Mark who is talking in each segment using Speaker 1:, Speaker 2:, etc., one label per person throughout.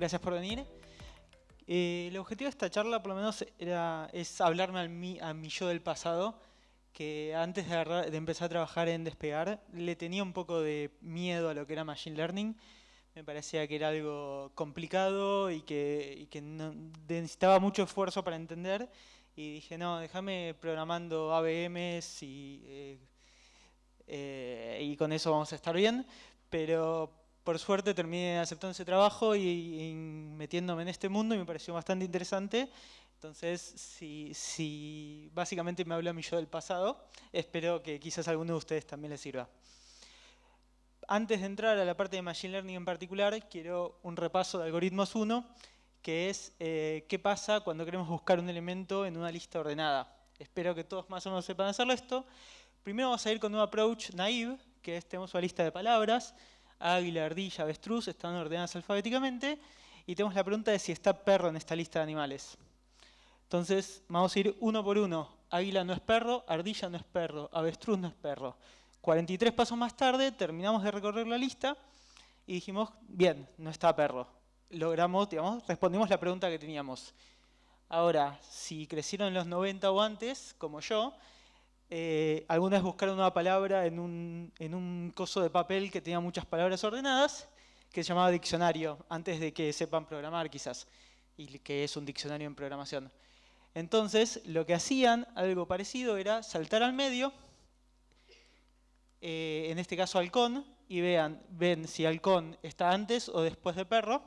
Speaker 1: Gracias por venir. El objetivo de esta charla, por lo menos, es hablarme a mi yo del pasado, que antes de empezar a trabajar en Despegar, le tenía un poco de miedo a lo que era Machine Learning. Me parecía que era algo complicado y que necesitaba mucho esfuerzo para entender. Y dije, no, déjame programando AVMs y con eso vamos a estar bien. Pero por suerte terminé aceptando ese trabajo y metiéndome en este mundo y me pareció bastante interesante. Entonces, si básicamente me habla a mi yo del pasado, espero que quizás a alguno de ustedes también les sirva. Antes de entrar a la parte de Machine Learning en particular, quiero un repaso de algoritmos 1, que es qué pasa cuando queremos buscar un elemento en una lista ordenada. Espero que todos más o menos sepan hacerlo esto. Primero vamos a ir con un approach naive, que es tenemos una lista de palabras, águila, ardilla, avestruz, están ordenadas alfabéticamente, y tenemos la pregunta de si está perro en esta lista de animales. Entonces vamos a ir uno por uno. Águila no es perro, ardilla no es perro, avestruz no es perro. 43 pasos más tarde terminamos de recorrer la lista y dijimos, bien, no está perro. Logramos, digamos, respondimos la pregunta que teníamos. Ahora, si crecieron en los 90 o antes, como yo, alguna vez buscaron una palabra en un coso de papel que tenía muchas palabras ordenadas, que se llamaba diccionario, antes de que sepan programar quizás, y que es un diccionario en programación. Entonces, lo que hacían, algo parecido, era saltar al medio, en este caso halcón, y ven si halcón está antes o después de perro.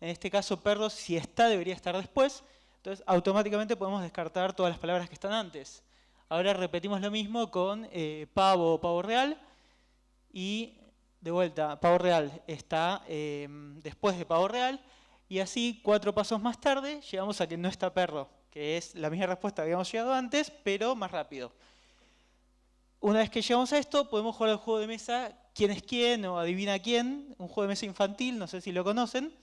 Speaker 1: En este caso perro, si está, debería estar después. Entonces, automáticamente podemos descartar todas las palabras que están antes. Ahora repetimos lo mismo con pavo o pavo real. Y de vuelta, pavo real está después de pavo real. Y así, 4 pasos más tarde, llegamos a que no está perro, que es la misma respuesta que habíamos llegado antes, pero más rápido. Una vez que llegamos a esto, podemos jugar al juego de mesa quién es quién o adivina quién, un juego de mesa infantil, no sé si lo conocen.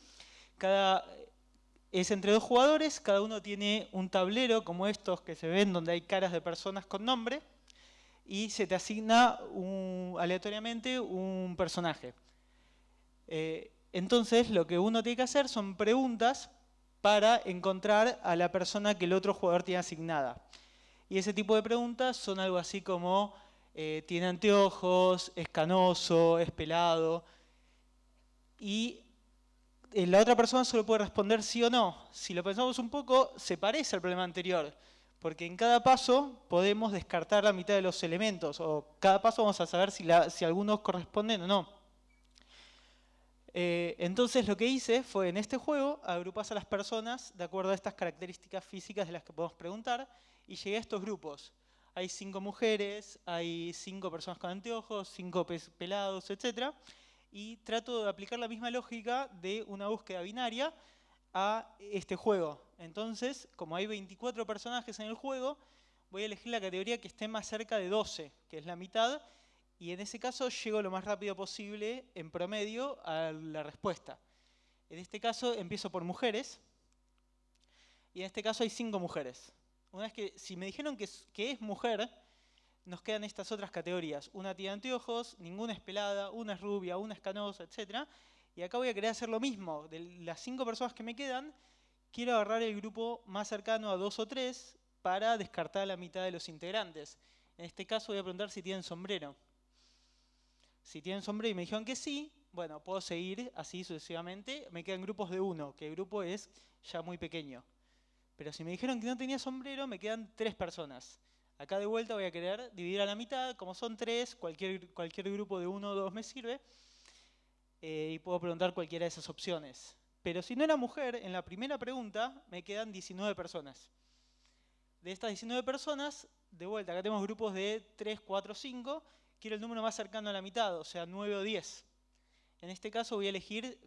Speaker 1: Es entre 2 jugadores, cada uno tiene un tablero como estos que se ven donde hay caras de personas con nombre y se te asigna aleatoriamente un personaje. Entonces lo que uno tiene que hacer son preguntas para encontrar a la persona que el otro jugador tiene asignada. Y ese tipo de preguntas son algo así como tiene anteojos, es canoso, es pelado. Y la otra persona solo puede responder sí o no. Si lo pensamos un poco, se parece al problema anterior. Porque en cada paso podemos descartar la mitad de los elementos. O cada paso vamos a saber si algunos corresponden o no. Entonces lo que hice fue en este juego agrupar a las personas de acuerdo a estas características físicas de las que podemos preguntar. Y llegué a estos grupos. Hay 5 mujeres, hay 5 personas con anteojos, 5 pelados, etc. Y trato de aplicar la misma lógica de una búsqueda binaria a este juego. Entonces, como hay 24 personajes en el juego, voy a elegir la categoría que esté más cerca de 12, que es la mitad, y en ese caso llego lo más rápido posible, en promedio, a la respuesta. En este caso empiezo por mujeres, y en este caso hay 5 mujeres. Una vez que, si me dijeron que es mujer, nos quedan estas otras categorías. Una tiene anteojos, ninguna es pelada, una es rubia, una es canosa, etc. Y acá voy a querer hacer lo mismo. De las 5 personas que me quedan, quiero agarrar el grupo más cercano a 2 o 3 para descartar la mitad de los integrantes. En este caso voy a preguntar si tienen sombrero. Si tienen sombrero y me dijeron que sí, bueno, puedo seguir así sucesivamente. Me quedan grupos de 1, que el grupo es ya muy pequeño. Pero si me dijeron que no tenía sombrero, me quedan 3 personas. Acá de vuelta voy a querer dividir a la mitad. Como son 3, cualquier grupo de 1 o 2 me sirve. Y puedo preguntar cualquiera de esas opciones. Pero si no era mujer, en la primera pregunta me quedan 19 personas. De estas 19 personas, de vuelta, acá tenemos grupos de 3, 4, 5. Quiero el número más cercano a la mitad, o sea, 9 o 10. En este caso voy a elegir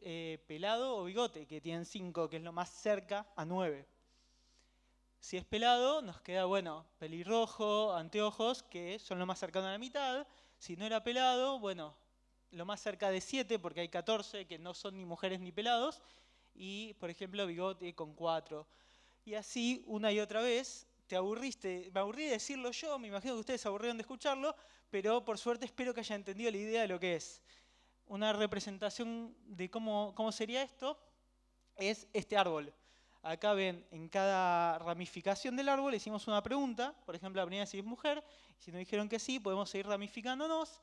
Speaker 1: pelado o bigote, que tienen 5, que es lo más cerca a 9. Si es pelado, nos queda, bueno, pelirrojo, anteojos, que son lo más cercano a la mitad. Si no era pelado, bueno, lo más cerca de 7, porque hay 14 que no son ni mujeres ni pelados. Y, por ejemplo, bigote con 4. Y así, una y otra vez, te aburriste. Me aburrí de decirlo yo, me imagino que ustedes se aburrieron de escucharlo, pero por suerte espero que hayan entendido la idea de lo que es. Una representación de cómo sería esto es este árbol. Acá ven, en cada ramificación del árbol hicimos una pregunta. Por ejemplo, la primera es si es mujer. Si nos dijeron que sí, podemos seguir ramificándonos.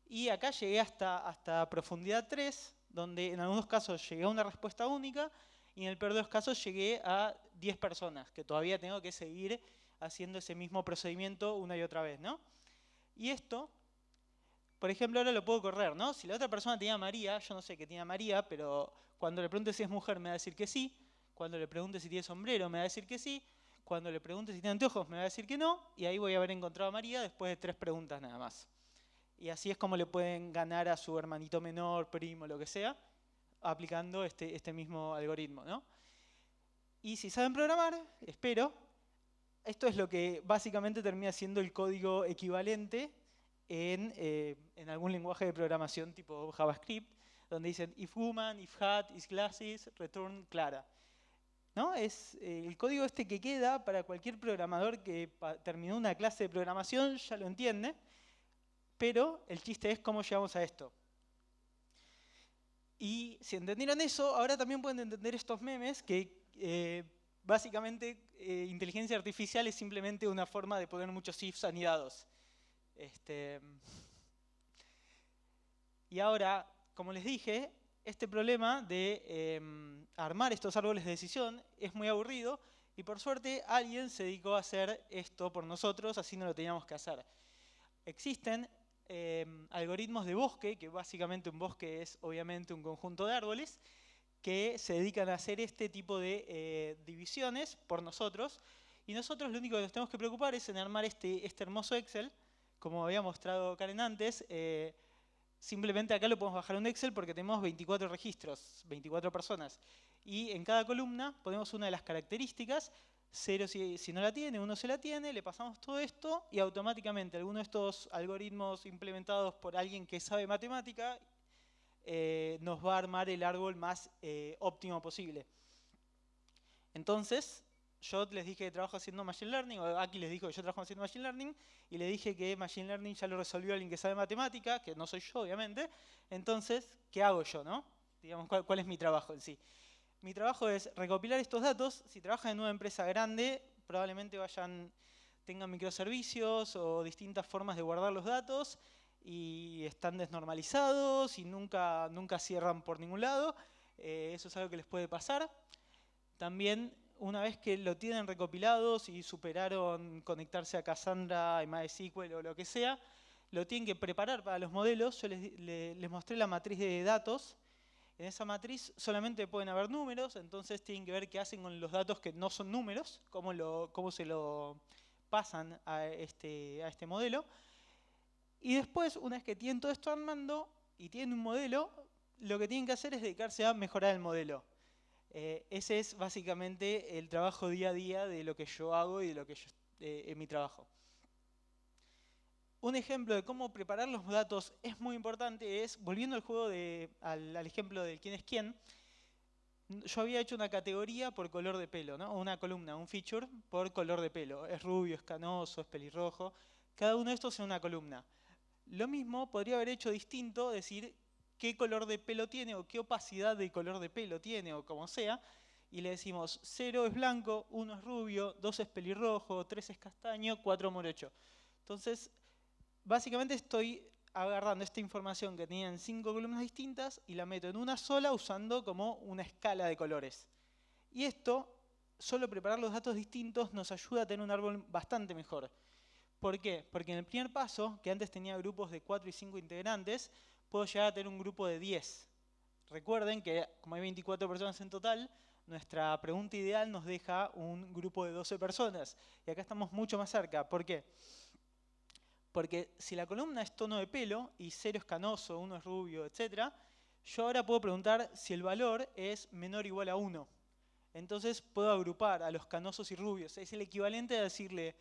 Speaker 1: Y acá llegué hasta profundidad 3, donde en algunos casos llegué a una respuesta única y en el peor de los casos llegué a 10 personas, que todavía tengo que seguir haciendo ese mismo procedimiento una y otra vez, ¿no? Y esto, por ejemplo, ahora lo puedo correr, ¿no? Si la otra persona tenía María, yo no sé qué tiene María, pero cuando le pregunte si es mujer me va a decir que sí, cuando le pregunte si tiene sombrero me va a decir que sí, cuando le pregunte si tiene anteojos me va a decir que no, y ahí voy a haber encontrado a María después de 3 preguntas nada más. Y así es como le pueden ganar a su hermanito menor, primo, lo que sea, aplicando este mismo algoritmo, ¿no? Y si saben programar, espero, esto es lo que básicamente termina siendo el código equivalente en algún lenguaje de programación tipo JavaScript, donde dicen if woman, if hat, if glasses, return Clara. ¿No? Es el código este que queda para cualquier programador que terminó una clase de programación, ya lo entiende, pero el chiste es cómo llegamos a esto. Y si entendieron eso, ahora también pueden entender estos memes que básicamente inteligencia artificial es simplemente una forma de poner muchos ifs anidados. Y ahora, como les dije, este problema de armar estos árboles de decisión es muy aburrido y por suerte alguien se dedicó a hacer esto por nosotros, así no lo teníamos que hacer. Existen algoritmos de bosque, que básicamente un bosque es obviamente un conjunto de árboles, que se dedican a hacer este tipo de divisiones por nosotros. Y nosotros lo único que nos tenemos que preocupar es en armar este hermoso Excel, como había mostrado Karen antes. Simplemente acá lo podemos bajar a un Excel porque tenemos 24 registros, 24 personas. Y en cada columna ponemos una de las características. 0 si no la tiene, 1 se la tiene, le pasamos todo esto y automáticamente alguno de estos algoritmos implementados por alguien que sabe matemática nos va a armar el árbol más óptimo posible. Entonces, yo les dije que trabajo haciendo Machine Learning, o Aki les dijo que yo trabajo haciendo Machine Learning, y le dije que Machine Learning ya lo resolvió alguien que sabe matemática, que no soy yo, obviamente. Entonces, ¿qué hago yo, no? Digamos, ¿cuál es mi trabajo en sí? Mi trabajo es recopilar estos datos. Si trabajan en una empresa grande, probablemente tengan microservicios o distintas formas de guardar los datos y están desnormalizados y nunca cierran por ningún lado. Eso es algo que les puede pasar. También, una vez que lo tienen recopilados y superaron conectarse a Cassandra, a MySQL o lo que sea, lo tienen que preparar para los modelos. Yo les mostré la matriz de datos. En esa matriz solamente pueden haber números, entonces tienen que ver qué hacen con los datos que no son números, cómo se lo pasan a este modelo. Y después, una vez que tienen todo esto armando y tienen un modelo, lo que tienen que hacer es dedicarse a mejorar el modelo. Ese es básicamente el trabajo día a día de lo que yo hago y de lo que es mi trabajo. Un ejemplo de cómo preparar los datos es muy importante, es, volviendo al juego al ejemplo del quién es quién, yo había hecho una categoría por color de pelo, ¿no? Una columna, un feature por color de pelo. Es rubio, es canoso, es pelirrojo. Cada uno de estos en una columna. Lo mismo podría haber hecho distinto, decir qué color de pelo tiene o qué opacidad de color de pelo tiene o como sea. Y le decimos 0 es blanco, 1 es rubio, 2 es pelirrojo, 3 es castaño, 4 morocho. Entonces, básicamente estoy agarrando esta información que tenía en 5 columnas distintas y la meto en una sola usando como una escala de colores. Y esto, solo preparar los datos distintos, nos ayuda a tener un árbol bastante mejor. ¿Por qué? Porque en el primer paso, que antes tenía grupos de 4 y 5 integrantes, puedo llegar a tener un grupo de 10. Recuerden que como hay 24 personas en total, nuestra pregunta ideal nos deja un grupo de 12 personas. Y acá estamos mucho más cerca. ¿Por qué? Porque si la columna es tono de pelo y 0 es canoso, 1 es rubio, etc., yo ahora puedo preguntar si el valor es menor o igual a 1. Entonces puedo agrupar a los canosos y rubios. Es el equivalente a decirle,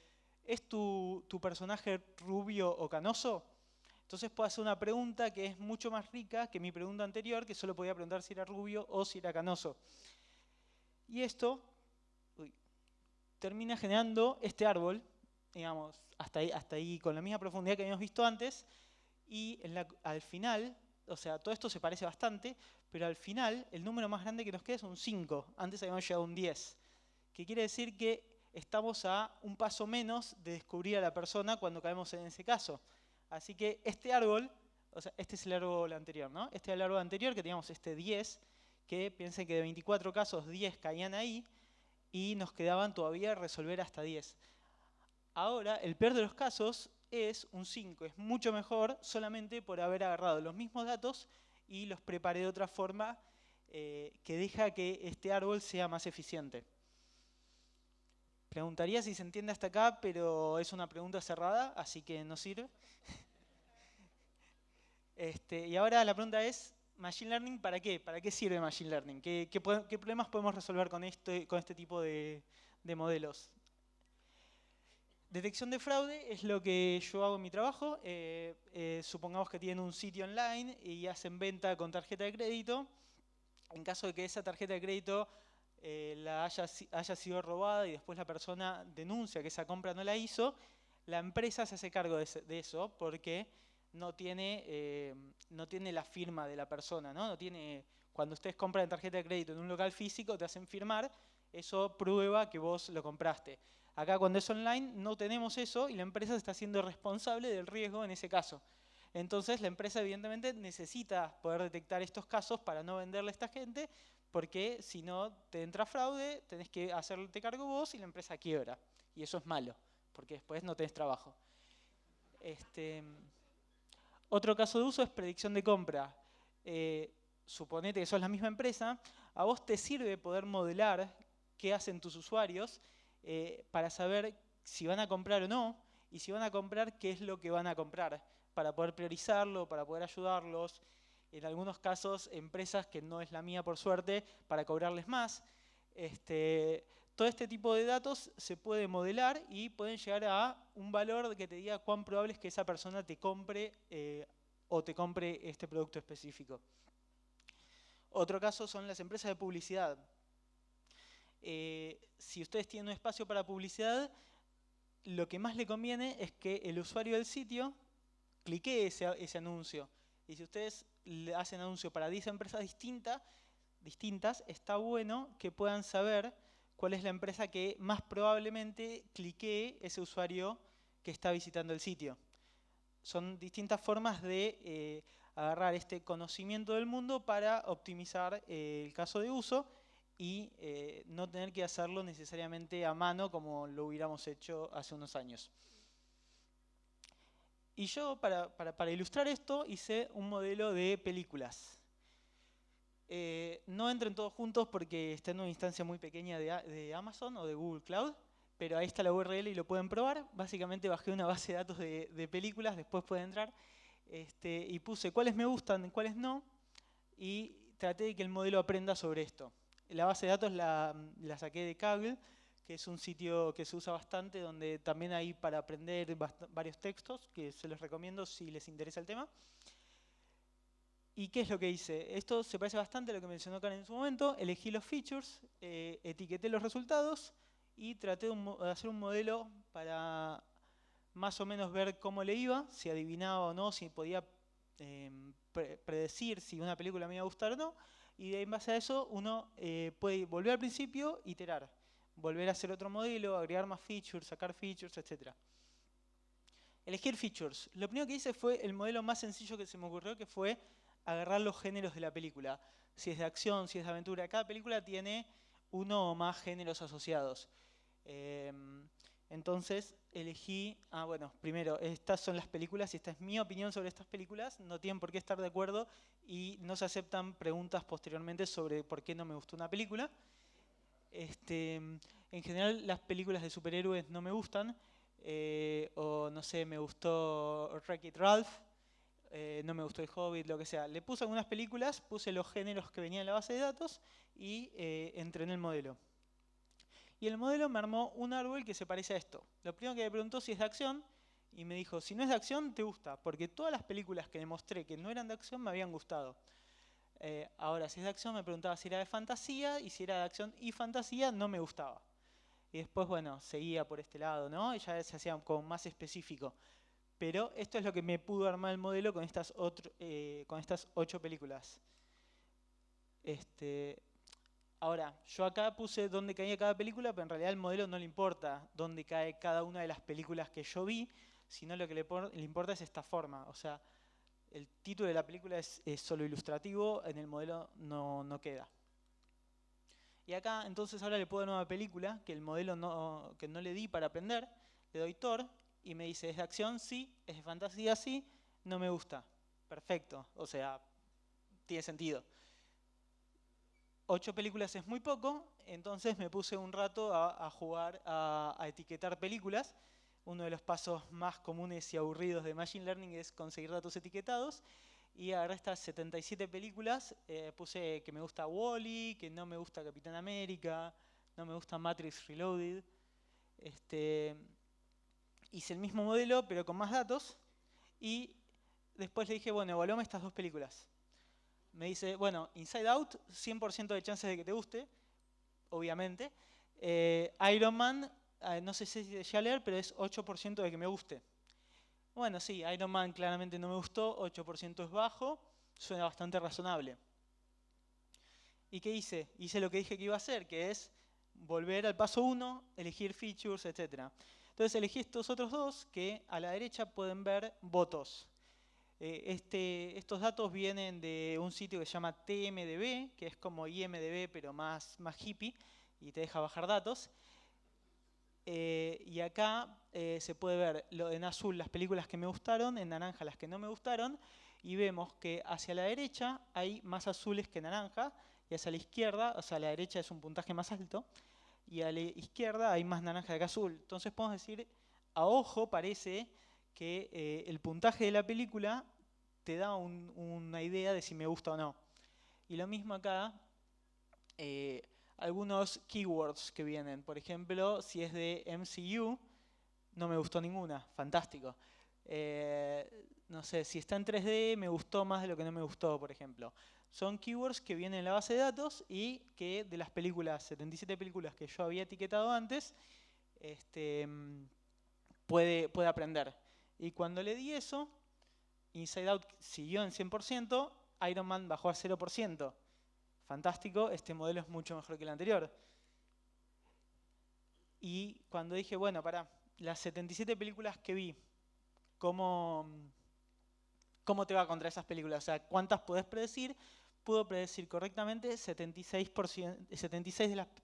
Speaker 1: ¿es tu personaje rubio o canoso? Entonces puedo hacer una pregunta que es mucho más rica que mi pregunta anterior, que solo podía preguntar si era rubio o si era canoso. Y esto termina generando este árbol, digamos, hasta ahí con la misma profundidad que habíamos visto antes, y al final o sea, todo esto se parece bastante, pero al final el número más grande que nos queda es un 5. Antes habíamos llegado a un 10. Que quiere decir que estamos a un paso menos de descubrir a la persona cuando caemos en ese caso. Así que este árbol, o sea, este es el árbol anterior, ¿no? Este es el árbol anterior que teníamos este 10, que piensen que de 24 casos 10 caían ahí y nos quedaban todavía resolver hasta 10. Ahora, el peor de los casos es un 5. Es mucho mejor solamente por haber agarrado los mismos datos y los preparé de otra forma que deja que este árbol sea más eficiente. Preguntaría si se entiende hasta acá, pero es una pregunta cerrada, así que no sirve. Y ahora la pregunta es, ¿Machine Learning para qué? ¿Para qué sirve Machine Learning? ¿Qué problemas podemos resolver con este tipo de modelos? Detección de fraude es lo que yo hago en mi trabajo. Supongamos que tienen un sitio online y hacen venta con tarjeta de crédito. En caso de que esa tarjeta de crédito haya sido robada y después la persona denuncia que esa compra no la hizo, la empresa se hace cargo de eso porque no tiene la firma de la persona, ¿no? Cuando ustedes compran tarjeta de crédito en un local físico, te hacen firmar, eso prueba que vos lo compraste. Acá cuando es online no tenemos eso y la empresa se está haciendo responsable del riesgo en ese caso. Entonces la empresa evidentemente necesita poder detectar estos casos para no venderle a esta gente, porque si no te entra fraude, tenés que hacerte cargo vos y la empresa quiebra. Y eso es malo, porque después no tenés trabajo. Otro caso de uso es predicción de compra. Suponete que sos la misma empresa, a vos te sirve poder modelar qué hacen tus usuarios para saber si van a comprar o no, y si van a comprar, qué es lo que van a comprar, para poder priorizarlo, para poder ayudarlos. En algunos casos, empresas que no es la mía por suerte, para cobrarles más. Todo este tipo de datos se puede modelar y pueden llegar a un valor que te diga cuán probable es que esa persona te compre o te compre este producto específico. Otro caso son las empresas de publicidad. Si ustedes tienen un espacio para publicidad, lo que más le conviene es que el usuario del sitio clique ese anuncio. Y si ustedes hacen anuncio para 10 empresas distintas, está bueno que puedan saber cuál es la empresa que más probablemente cliquee ese usuario que está visitando el sitio. Son distintas formas de agarrar este conocimiento del mundo para optimizar el caso de uso y no tener que hacerlo necesariamente a mano como lo hubiéramos hecho hace unos años. Y yo, para ilustrar esto, hice un modelo de películas. No entren todos juntos porque está en una instancia muy pequeña de Amazon o de Google Cloud, pero ahí está la URL y lo pueden probar. Básicamente bajé una base de datos de películas, después pueden entrar, y puse cuáles me gustan, cuáles no, y traté de que el modelo aprenda sobre esto. La base de datos la saqué de Kaggle, que es un sitio que se usa bastante, donde también hay para aprender varios textos, que se los recomiendo si les interesa el tema. ¿Y qué es lo que hice? Esto se parece bastante a lo que mencionó Karen en su momento. Elegí los features, etiqueté los resultados y traté de hacer un modelo para más o menos ver cómo le iba, si adivinaba o no, si podía predecir si una película me iba a gustar o no. Y en base a eso uno puede volver al principio, iterar, volver a hacer otro modelo, agregar más features, sacar features, etc. Elegir features. Lo primero que hice fue el modelo más sencillo que se me ocurrió, que fue agarrar los géneros de la película. Si es de acción, si es de aventura. Cada película tiene uno o más géneros asociados. Entonces elegí, bueno, primero, estas son las películas y esta es mi opinión sobre estas películas. No tienen por qué estar de acuerdo y no se aceptan preguntas posteriormente sobre por qué no me gustó una película. En general las películas de superhéroes no me gustan. O no sé, me gustó Wreck-It Ralph. No me gustó El Hobbit, lo que sea. Le puse algunas películas, puse los géneros que venían en la base de datos y entrené el modelo. Y el modelo me armó un árbol que se parece a esto. Lo primero que me preguntó si es de acción y me dijo, si no es de acción, te gusta. Porque todas las películas que le mostré que no eran de acción me habían gustado. Ahora, si es de acción, me preguntaba si era de fantasía y si era de acción y fantasía, no me gustaba. Y después, bueno, seguía por este lado, ¿no? Y ya se hacía como más específico. Pero esto es lo que me pudo armar el modelo con estas 8 películas. Ahora, yo acá puse dónde caía cada película, pero en realidad al modelo no le importa dónde cae cada una de las películas que yo vi, sino lo que le importa es esta forma. O sea, el título de la película es solo ilustrativo, en el modelo no queda. Y acá, entonces, ahora le puedo dar una película que el modelo que no le di para aprender, le doy Thor y me dice, ¿es de acción? Sí. ¿Es de fantasía? Sí. No me gusta. Perfecto. O sea, tiene sentido. 8 películas es muy poco, entonces me puse un rato a jugar a etiquetar películas. Uno de los pasos más comunes y aburridos de Machine Learning es conseguir datos etiquetados. Y agarré estas 77 películas, puse que me gusta Wall-E, que no me gusta Capitán América, no me gusta Matrix Reloaded. Hice el mismo modelo, pero con más datos. Y después le dije, bueno, evaluame estas 2 películas. Me dice, bueno, Inside Out, 100% de chances de que te guste, obviamente. Iron Man, no sé si ya leer, pero es 8% de que me guste. Bueno, sí, Iron Man claramente no me gustó, 8% es bajo, suena bastante razonable. ¿Y qué hice? Hice lo que dije que iba a hacer, que es volver al paso 1, elegir features, etc. Entonces elegí estos otros 2 que a la derecha pueden ver votos. Estos datos vienen de un sitio que se llama TMDB, que es como IMDB pero más hippie, y te deja bajar datos. Y acá se puede ver en azul las películas que me gustaron, en naranja las que no me gustaron, y vemos que hacia la derecha hay más azules que naranja, y hacia la izquierda, o sea, a la derecha es un puntaje más alto, y a la izquierda hay más naranja que azul. Entonces podemos decir, a ojo parece que el puntaje de la película te da una idea de si me gusta o no. Y lo mismo acá, algunos keywords que vienen. Por ejemplo, si es de MCU, no me gustó ninguna, fantástico. No sé, si está en 3D me gustó más de lo que no me gustó, por ejemplo. Son keywords que vienen en la base de datos y que de las películas, 77 películas que yo había etiquetado antes, puede aprender. Y cuando le di eso, Inside Out siguió en 100%, Iron Man bajó a 0%. Fantástico, este modelo es mucho mejor que el anterior. Y cuando dije, bueno, pará, las 77 películas que vi, ¿cómo te va contra esas películas? O sea, ¿cuántas podés predecir? Pudo predecir correctamente 76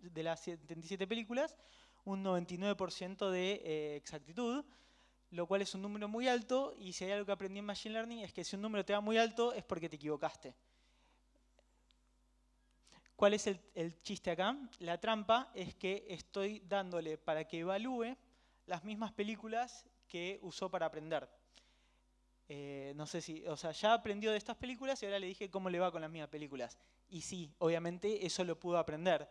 Speaker 1: de las 77 películas, un 99% de exactitud, lo cual es un número muy alto, y si hay algo que aprendí en Machine Learning es que si un número te da muy alto es porque te equivocaste. ¿Cuál es el chiste acá? La trampa es que estoy dándole para que evalúe las mismas películas que usó para aprender. No sé si, o sea, ya aprendió de estas películas y ahora le dije cómo le va con las mismas películas. Y sí, obviamente eso lo pudo aprender.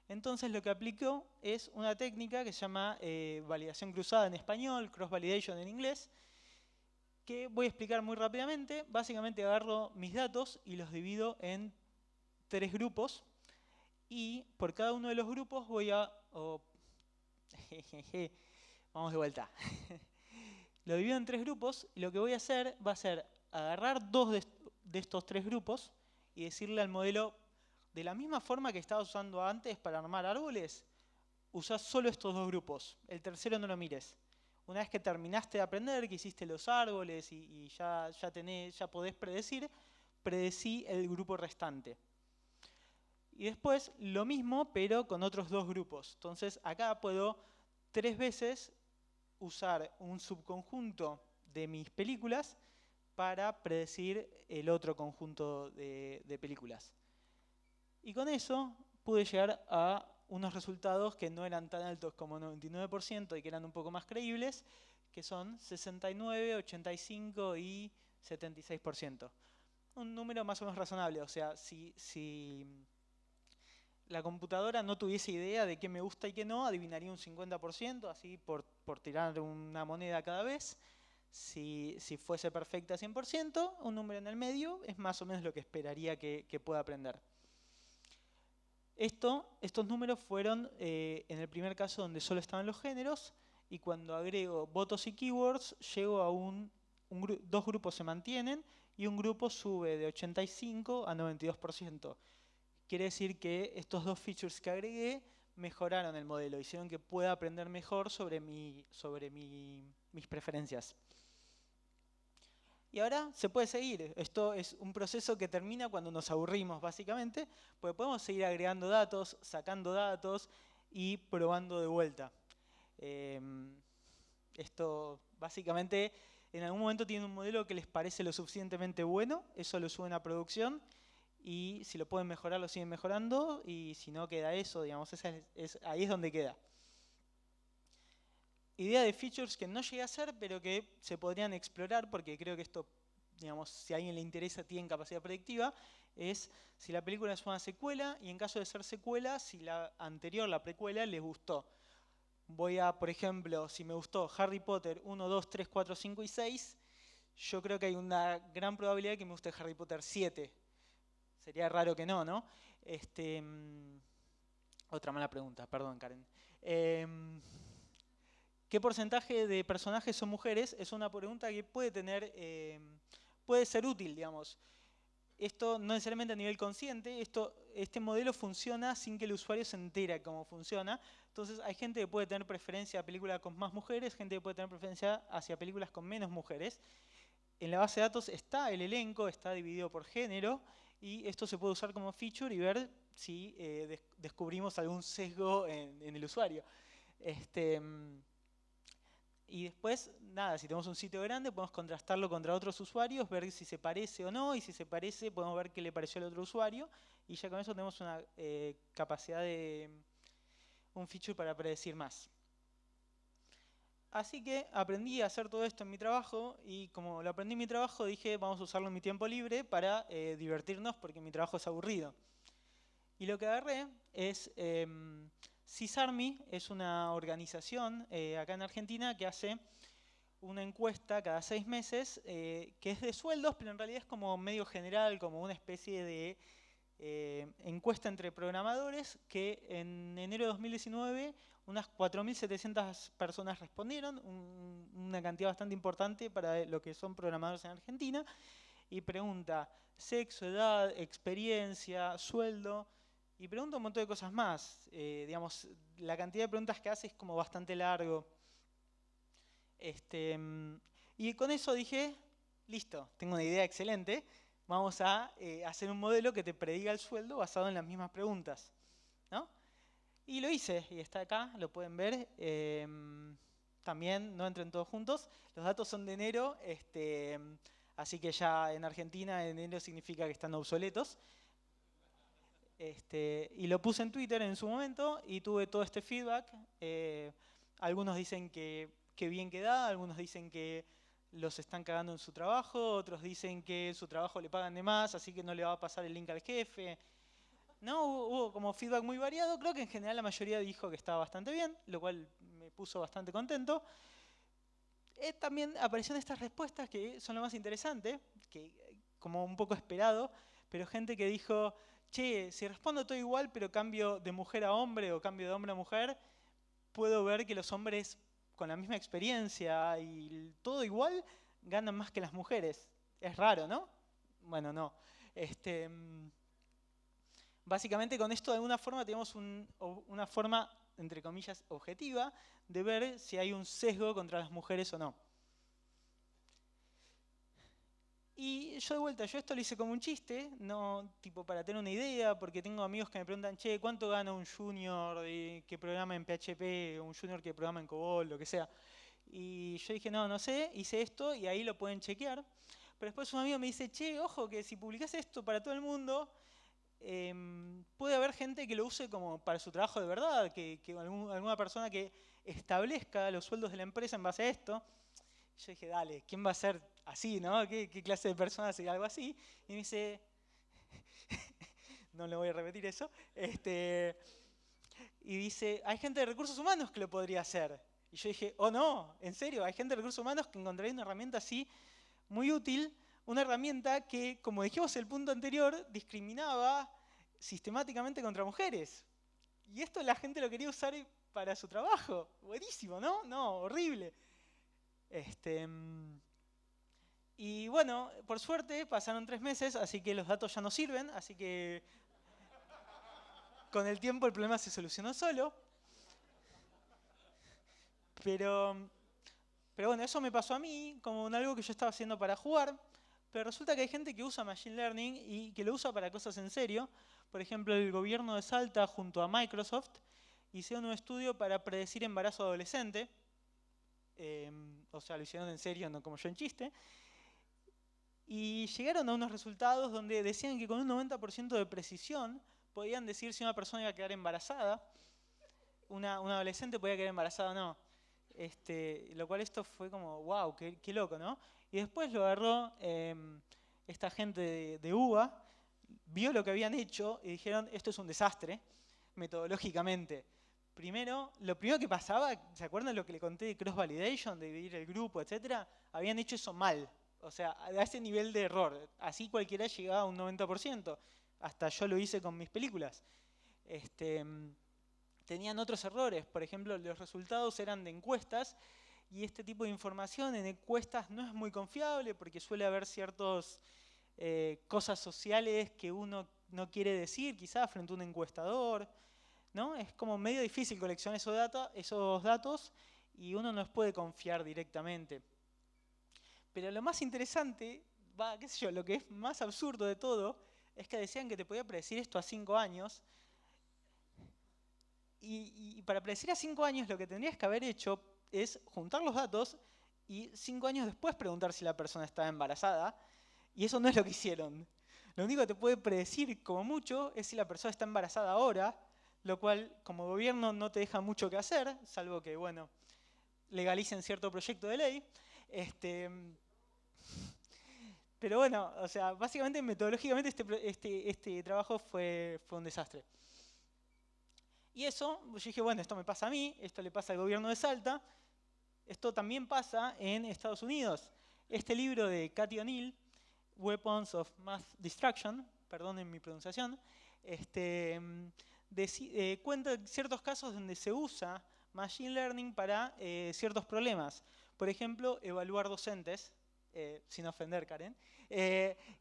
Speaker 1: Entonces lo que aplicó es una técnica que se llama validación cruzada en español, cross validation en inglés, que voy a explicar muy rápidamente. Básicamente agarro mis datos y los divido en 3 grupos. Y por cada uno de los grupos voy a... vamos de vuelta. Lo divido en 3 grupos y lo que voy a hacer va a ser agarrar 2 de estos 3 grupos y decirle al modelo, de la misma forma que estabas usando antes para armar árboles, usá solo estos 2 grupos. El tercero no lo mires. Una vez que terminaste de aprender, que hiciste los árboles y ya podés predecir, predecí el grupo restante. Y después lo mismo, pero con otros 2 grupos. Entonces acá puedo 3 veces usar un subconjunto de mis películas para predecir el otro conjunto de películas. Y con eso pude llegar a unos resultados que no eran tan altos como 99% y que eran un poco más creíbles, que son 69, 85 y 76%. Un número más o menos razonable, o sea, si la computadora no tuviese idea de qué me gusta y qué no, adivinaría un 50%, así por tirar una moneda cada vez. Si fuese perfecta 100%, un número en el medio es más o menos lo que esperaría que pueda aprender. Estos números fueron en el primer caso donde solo estaban los géneros, y cuando agrego votos y keywords, llego a dos grupos se mantienen y un grupo sube de 85 a 92%. Quiere decir que estos dos features que agregué mejoraron el modelo, hicieron que pueda aprender mejor sobre mis preferencias. Y ahora se puede seguir. Esto es un proceso que termina cuando nos aburrimos, básicamente, porque podemos seguir agregando datos, sacando datos y probando de vuelta. Esto, básicamente, en algún momento tienen un modelo que les parece lo suficientemente bueno, eso lo suben a producción, y si lo pueden mejorar, lo siguen mejorando, y si no, queda eso, digamos, ahí es donde queda. Idea de features que no llegué a hacer, pero que se podrían explorar, porque creo que esto, digamos, si a alguien le interesa, tiene capacidad predictiva, es si la película es una secuela, y en caso de ser secuela, si la anterior, la precuela, les gustó. Voy a, por ejemplo, si me gustó Harry Potter 1, 2, 3, 4, 5 y 6, yo creo que hay una gran probabilidad de que me guste Harry Potter 7. Sería raro que no, ¿no? Otra mala pregunta, perdón, Karen. ¿Qué porcentaje de personajes son mujeres? Es una pregunta que puede ser útil, digamos. Esto no necesariamente a nivel consciente, este modelo funciona sin que el usuario se entere cómo funciona. Entonces hay gente que puede tener preferencia a películas con más mujeres, gente que puede tener preferencia hacia películas con menos mujeres. En la base de datos está el elenco, está dividido por género, y esto se puede usar como feature y ver si descubrimos algún sesgo en el usuario. Y después, nada, si tenemos un sitio grande, podemos contrastarlo contra otros usuarios, ver si se parece o no, y si se parece, podemos ver qué le pareció al otro usuario, y ya con eso tenemos una capacidad de un feature para predecir más. Así que aprendí a hacer todo esto en mi trabajo, y como lo aprendí en mi trabajo, dije, vamos a usarlo en mi tiempo libre para divertirnos, porque mi trabajo es aburrido. Y lo que agarré es... CISARMY es una organización acá en Argentina que hace una encuesta cada 6 meses que es de sueldos, pero en realidad es como medio general, como una especie de encuesta entre programadores que en enero de 2019 unas 4.700 personas respondieron, una cantidad bastante importante para lo que son programadores en Argentina, y pregunta sexo, edad, experiencia, sueldo. Y pregunta un montón de cosas más. Digamos, la cantidad de preguntas que hace es como bastante largo. Y con eso dije, listo, tengo una idea excelente. Vamos a hacer un modelo que te prediga el sueldo basado en las mismas preguntas, ¿no? Y lo hice, y está acá, lo pueden ver. También, no entren todos juntos. Los datos son de enero, así que ya en Argentina enero significa que están obsoletos. Y lo puse en Twitter en su momento y tuve todo este feedback. Algunos dicen que bien que da, algunos dicen que los están cagando en su trabajo, otros dicen que su trabajo le pagan de más, así que no le va a pasar el link al jefe. No, hubo como feedback muy variado. Creo que en general la mayoría dijo que estaba bastante bien, lo cual me puso bastante contento. También aparecieron estas respuestas que son lo más interesante, que como un poco esperado, pero gente que dijo, che, si respondo todo igual, pero cambio de mujer a hombre o cambio de hombre a mujer, puedo ver que los hombres con la misma experiencia y todo igual ganan más que las mujeres. Es raro, ¿no? Bueno, no. Básicamente con esto de alguna forma tenemos una forma, entre comillas, objetiva de ver si hay un sesgo contra las mujeres o no. Y yo de vuelta, yo esto lo hice como un chiste, no tipo para tener una idea, porque tengo amigos que me preguntan, che, ¿cuánto gana un junior que programa en PHP, o un junior que programa en COBOL, lo que sea? Y yo dije, no sé, hice esto y ahí lo pueden chequear. Pero después un amigo me dice, che, ojo, que si publicás esto para todo el mundo, puede haber gente que lo use como para su trabajo de verdad, que alguna persona que establezca los sueldos de la empresa en base a esto. Yo dije, dale, ¿quién va a ser así, no? ¿Qué clase de persona sería algo así? Y me dice, no le voy a repetir eso, y dice, hay gente de recursos humanos que lo podría hacer. Y yo dije, oh no, en serio, hay gente de recursos humanos que encontraría una herramienta así muy útil, una herramienta que, como dijimos en el punto anterior, discriminaba sistemáticamente contra mujeres. Y esto la gente lo quería usar para su trabajo. Buenísimo, ¿no? No, horrible. Y bueno, por suerte pasaron 3 meses, así que los datos ya no sirven, así que con el tiempo el problema se solucionó solo. Pero, pero bueno, eso me pasó a mí como algo que yo estaba haciendo para jugar. Pero resulta que hay gente que usa Machine Learning y que lo usa para cosas en serio. Por ejemplo, el gobierno de Salta junto a Microsoft hicieron un estudio para predecir embarazo adolescente. O sea, lo hicieron en serio, no como yo en chiste. Y llegaron a unos resultados donde decían que con un 90% de precisión podían decir si una persona iba a quedar embarazada, una adolescente podía quedar embarazada o no. Lo cual esto fue como, wow, qué loco, ¿no? Y después lo agarró esta gente de UBA, vio lo que habían hecho y dijeron, esto es un desastre, metodológicamente. Lo primero que pasaba, ¿se acuerdan lo que le conté de cross-validation, de dividir el grupo, etcétera? Habían hecho eso mal. O sea, a ese nivel de error. Así cualquiera llegaba a un 90%. Hasta yo lo hice con mis películas. Tenían otros errores. Por ejemplo, los resultados eran de encuestas y este tipo de información en encuestas no es muy confiable porque suele haber ciertas cosas sociales que uno no quiere decir, quizás frente a un encuestador, ¿no? Es como medio difícil coleccionar esos datos y uno no los puede confiar directamente. Pero lo más interesante, qué sé yo, lo que es más absurdo de todo, es que decían que te podía predecir esto a 5 años. Y para predecir a 5 años lo que tendrías que haber hecho es juntar los datos y 5 años después preguntar si la persona estaba embarazada. Y eso no es lo que hicieron. Lo único que te puede predecir como mucho es si la persona está embarazada ahora, lo cual como gobierno no te deja mucho que hacer, salvo que, bueno, legalicen cierto proyecto de ley. Pero bueno, o sea, básicamente metodológicamente este trabajo fue un desastre. Y eso, yo dije, bueno, esto me pasa a mí, esto le pasa al gobierno de Salta, esto también pasa en Estados Unidos. Este libro de Cathy O'Neill, Weapons of Mass Destruction, perdonen mi pronunciación, cuenta ciertos casos donde se usa Machine Learning para ciertos problemas. Por ejemplo, evaluar docentes, sin ofender, Karen.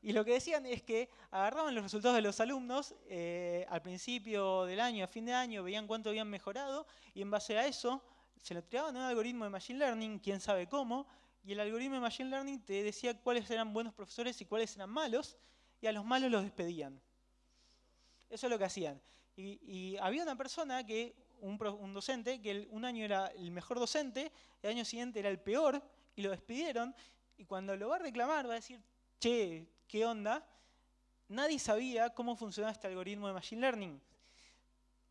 Speaker 1: Y lo que decían es que agarraban los resultados de los alumnos al principio del año, a fin de año, veían cuánto habían mejorado y en base a eso se lo tiraban a un algoritmo de Machine Learning, quién sabe cómo, y el algoritmo de Machine Learning te decía cuáles eran buenos profesores y cuáles eran malos, y a los malos los despedían. Eso es lo que hacían. Y había una persona, un docente, que un año era el mejor docente, el año siguiente era el peor, y lo despidieron, y cuando lo va a reclamar va a decir, che, ¿qué onda? Nadie sabía cómo funcionaba este algoritmo de Machine Learning.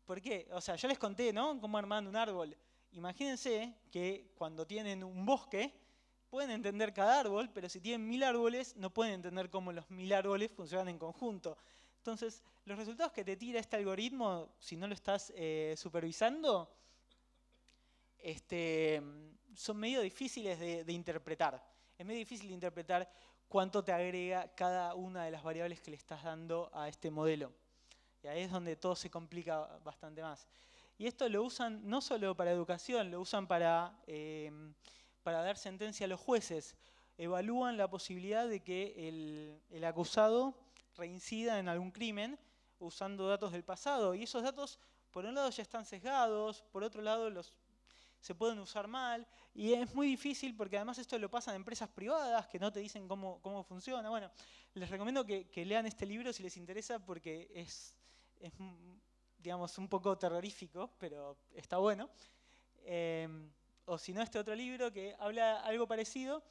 Speaker 1: ¿Por qué? O sea, yo les conté, ¿no? Cómo armar un árbol. Imagínense que cuando tienen un bosque, pueden entender cada árbol, pero si tienen 1000 árboles, no pueden entender cómo los 1000 árboles funcionan en conjunto. Entonces, los resultados que te tira este algoritmo, si no lo estás supervisando, son medio difíciles de interpretar. Es medio difícil de interpretar cuánto te agrega cada una de las variables que le estás dando a este modelo. Y ahí es donde todo se complica bastante más. Y esto lo usan no solo para educación, lo usan para dar sentencia a los jueces. Evalúan la posibilidad de que el acusado reincida en algún crimen usando datos del pasado. Y esos datos, por un lado, ya están sesgados, por otro lado, se pueden usar mal. Y es muy difícil porque además esto lo pasan a empresas privadas que no te dicen cómo funciona. Bueno, les recomiendo que lean este libro si les interesa porque es digamos, un poco terrorífico, pero está bueno. O si no, este otro libro que habla algo parecido.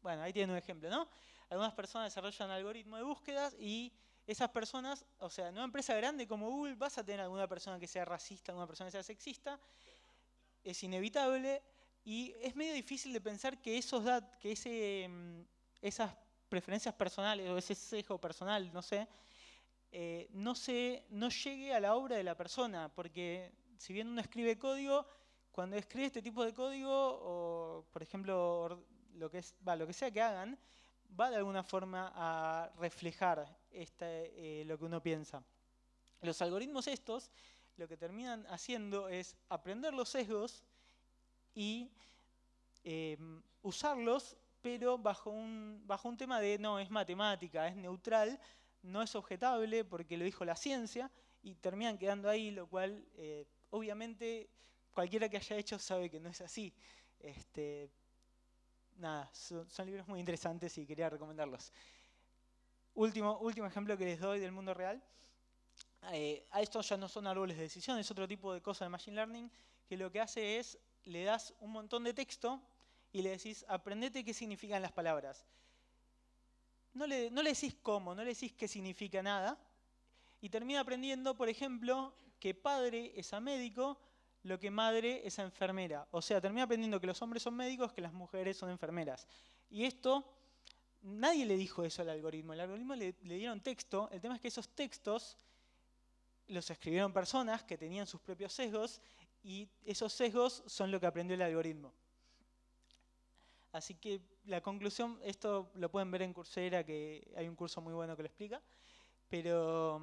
Speaker 1: Bueno, ahí tienen un ejemplo, ¿no? Algunas personas desarrollan algoritmos de búsquedas y esas personas, o sea, en una empresa grande como Google vas a tener alguna persona que sea racista, alguna persona que sea sexista, es inevitable y es medio difícil de pensar que esas preferencias personales o ese sesgo personal, no sé, no llegue a la obra de la persona, porque si bien uno escribe código, cuando escribe este tipo de código, o por ejemplo, lo que sea que hagan, va de alguna forma a reflejar lo que uno piensa. Los algoritmos estos lo que terminan haciendo es aprender los sesgos y usarlos, pero bajo un tema de no, es matemática, es neutral, no es objetable porque lo dijo la ciencia, y terminan quedando ahí, lo cual obviamente cualquiera que haya hecho sabe que no es así. Nada, son libros muy interesantes y quería recomendarlos. Último ejemplo que les doy del mundo real. A estos ya no son árboles de decisión, es otro tipo de cosa de Machine Learning, que lo que hace es, le das un montón de texto y le decís, aprendete qué significan las palabras. No le decís cómo, no le decís qué significa nada, y termina aprendiendo, por ejemplo, que padre es a médico, lo que madre es a enfermera. O sea, termina aprendiendo que los hombres son médicos, que las mujeres son enfermeras. Y esto, nadie le dijo eso al algoritmo. El algoritmo le dieron texto. El tema es que esos textos los escribieron personas que tenían sus propios sesgos, y esos sesgos son lo que aprendió el algoritmo. Así que la conclusión, esto lo pueden ver en Coursera, que hay un curso muy bueno que lo explica, pero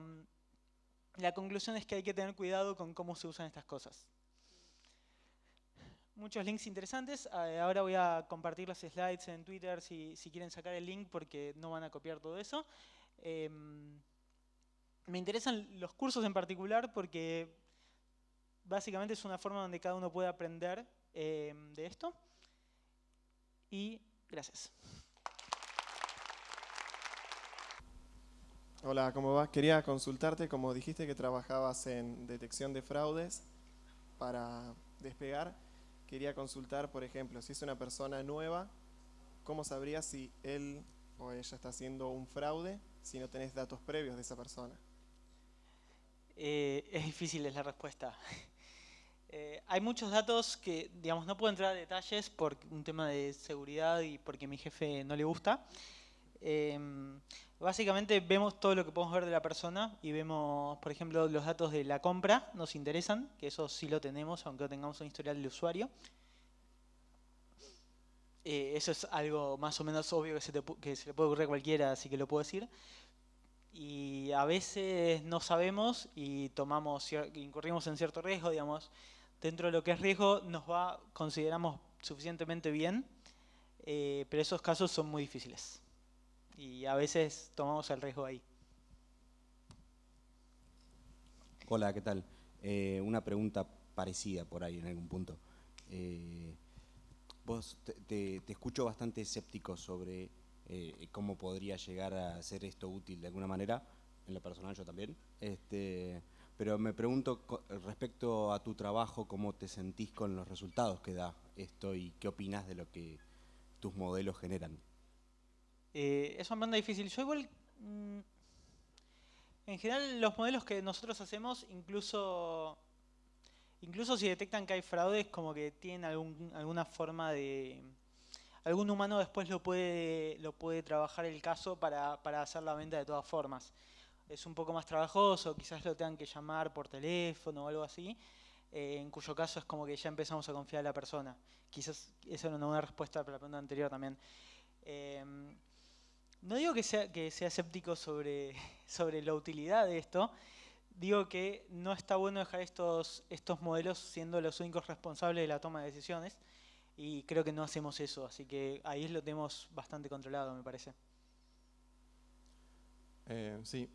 Speaker 1: la conclusión es que hay que tener cuidado con cómo se usan estas cosas. Muchos links interesantes. Ahora voy a compartir los slides en Twitter si quieren sacar el link, porque no van a copiar todo eso. Me interesan los cursos en particular porque básicamente es una forma donde cada uno puede aprender de esto. Y gracias.
Speaker 2: Hola, ¿cómo va? Quería consultarte, como dijiste que trabajabas en detección de fraudes para Despegar. Quería consultar, por ejemplo, si es una persona nueva, ¿cómo sabrías si él o ella está haciendo un fraude si no tenés datos previos de esa persona?
Speaker 1: Es difícil, es la respuesta. Hay muchos datos que, digamos, no puedo entrar a detalles por un tema de seguridad y porque a mi jefe no le gusta. Básicamente vemos todo lo que podemos ver de la persona y vemos, por ejemplo, los datos de la compra, nos interesan, que eso sí lo tenemos, aunque no tengamos un historial de usuario. Eso es algo más o menos obvio que se le puede ocurrir a cualquiera, así que lo puedo decir. Y a veces no sabemos y incurrimos en cierto riesgo, digamos. Dentro de lo que es riesgo consideramos suficientemente bien, pero esos casos son muy difíciles. Y a veces tomamos el riesgo ahí.
Speaker 3: Hola, ¿qué tal? Una pregunta parecida por ahí en algún punto. Vos te escucho bastante escéptico sobre cómo podría llegar a ser esto útil de alguna manera, en lo personal yo también. Pero me pregunto respecto a tu trabajo, ¿cómo te sentís con los resultados que da esto y qué opinás de lo que tus modelos generan?
Speaker 1: Es una banda difícil. Yo igual, en general, los modelos que nosotros hacemos, incluso si detectan que hay fraudes, como que tienen alguna forma de... Algún humano después lo puede trabajar el caso para hacer la venta de todas formas. Es un poco más trabajoso, quizás lo tengan que llamar por teléfono o algo así, en cuyo caso es como que ya empezamos a confiar en la persona. Quizás esa era una respuesta para la pregunta anterior también. No digo que sea escéptico sobre la utilidad de esto. Digo que no está bueno dejar estos modelos siendo los únicos responsables de la toma de decisiones, y creo que no hacemos eso, así que ahí lo tenemos bastante controlado, me parece.
Speaker 4: Sí,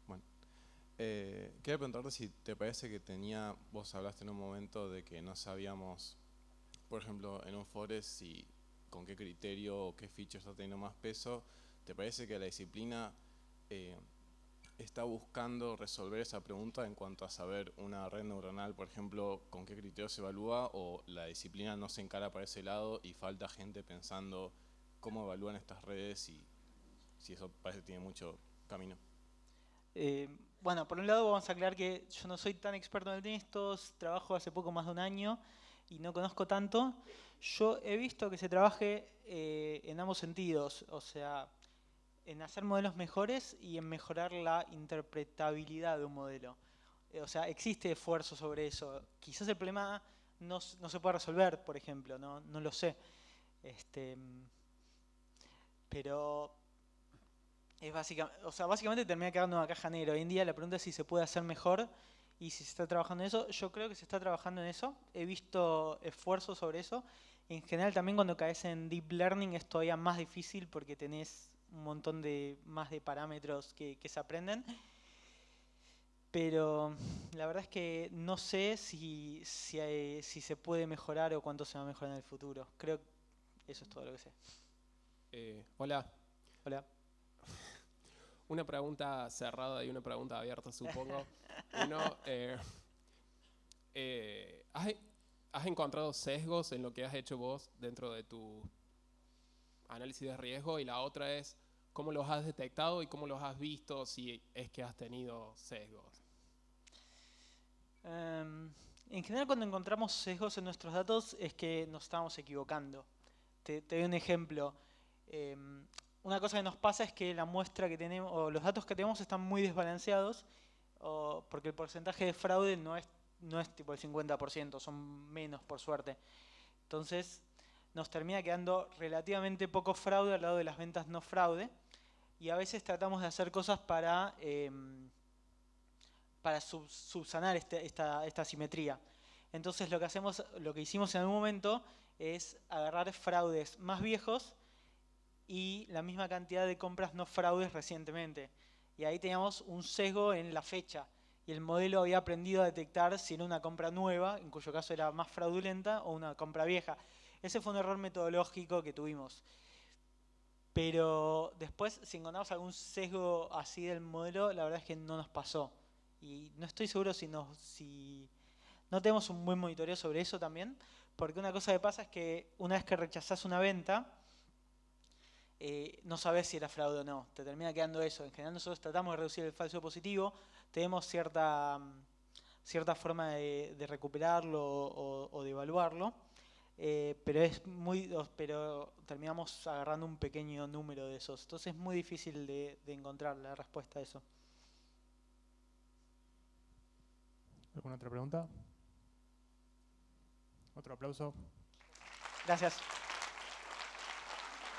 Speaker 4: bueno, quería preguntarte si te parece que vos hablaste en un momento de que no sabíamos, por ejemplo, en un forest, si con qué criterio o qué feature está teniendo más peso. ¿Te parece que la disciplina está buscando resolver esa pregunta en cuanto a saber una red neuronal, por ejemplo, con qué criterio se evalúa, o la disciplina no se encara para ese lado y falta gente pensando cómo evalúan estas redes y si eso parece que tiene mucho camino?
Speaker 1: Bueno, por un lado vamos a aclarar que yo no soy tan experto en estos, trabajo hace poco más de un año y no conozco tanto. Yo he visto que se trabaje en ambos sentidos, o sea, en hacer modelos mejores y en mejorar la interpretabilidad de un modelo. O sea, existe esfuerzo sobre eso. Quizás el problema no se pueda resolver, por ejemplo, no lo sé. Pero es básicamente termina quedando una caja negra. Hoy en día la pregunta es si se puede hacer mejor y si se está trabajando en eso. Yo creo que se está trabajando en eso. He visto esfuerzos sobre eso. En general también cuando caes en Deep Learning es todavía más difícil porque tenés un montón más de parámetros que se aprenden. Pero la verdad es que no sé si se puede mejorar o cuánto se va a mejorar en el futuro. Creo que eso es todo lo que sé.
Speaker 5: Hola.
Speaker 1: Hola.
Speaker 5: Una pregunta cerrada y una pregunta abierta, supongo. Uno, ¿has encontrado sesgos en lo que has hecho vos dentro de tu análisis de riesgo? Y la otra es, ¿cómo los has detectado y cómo los has visto si es que has tenido sesgos?
Speaker 1: En general cuando encontramos sesgos en nuestros datos es que nos estamos equivocando. Te doy un ejemplo. Una cosa que nos pasa es que la muestra que tenemos, o los datos que tenemos están muy desbalanceados, porque el porcentaje de fraude no es tipo el 50%, son menos por suerte. Entonces nos termina quedando relativamente poco fraude al lado de las ventas no fraude, y a veces tratamos de hacer cosas para subsanar esta asimetría. Entonces lo que hicimos en algún momento es agarrar fraudes más viejos y la misma cantidad de compras no fraudes recientemente. Y ahí teníamos un sesgo en la fecha. Y el modelo había aprendido a detectar si era una compra nueva, en cuyo caso era más fraudulenta, o una compra vieja. Ese fue un error metodológico que tuvimos. Pero después, si encontramos algún sesgo así del modelo, la verdad es que no nos pasó. Y no estoy seguro si no tenemos un buen monitoreo sobre eso también, porque una cosa que pasa es que una vez que rechazás una venta, no sabes si era fraude o no, te termina quedando eso. En general nosotros tratamos de reducir el falso positivo, tenemos cierta forma de recuperarlo o de evaluarlo, pero terminamos agarrando un pequeño número de esos. Entonces es muy difícil de encontrar la respuesta a eso.
Speaker 6: ¿Alguna otra pregunta? Otro aplauso.
Speaker 1: Gracias.